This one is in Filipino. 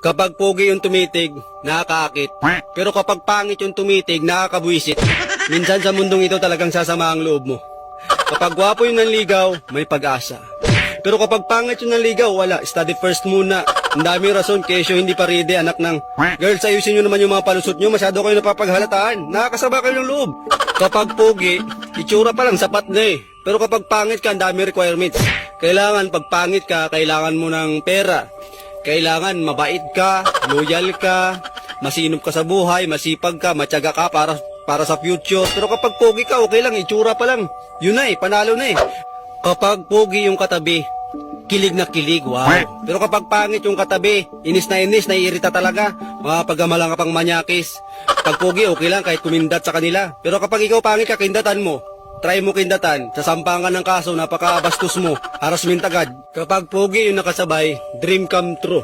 Kapag pogi yung tumitig, nakakaakit. Pero kapag pangit yung tumitig, nakakabwisit. Minsan sa mundong ito talagang sasama ang loob mo. Kapag gwapo yung nanligaw, may pag-asa. Pero kapag pangit yung nanligaw, wala. Study first muna. Ang daming rason, kesyo hindi pa ready, anak ng... Girls, ayusin nyo naman yung mga palusot nyo. Masyado kayo napapaghalataan. Nakakasaba kayo ng loob. Kapag pogi, itsura pa lang sapat na eh. Pero kapag pangit ka, ang dami requirements. Kailangan, pag pangit ka, kailangan mo ng pera. Kailangan mabait ka, loyal ka, masinop ka sa buhay, masipag ka, matyaga ka para sa future. Pero kapag pogi ka, okay lang, itsura pa lang. Yun na eh, panalo na eh. Kapag pogi yung katabi, kilig na kilig, wow. Pero kapag pangit yung katabi, inis, naiirita talaga. Makapagamalang ka pang manyakis. Pag pogi, okay lang kahit kumindat sa kanila. Pero kapag ikaw pangit ka, kindatan mo. Try mo kindatan, sasampangan ng kaso, napaka-abastos mo, harassment agad. Kapag pogi yung nakasabay, dream come true.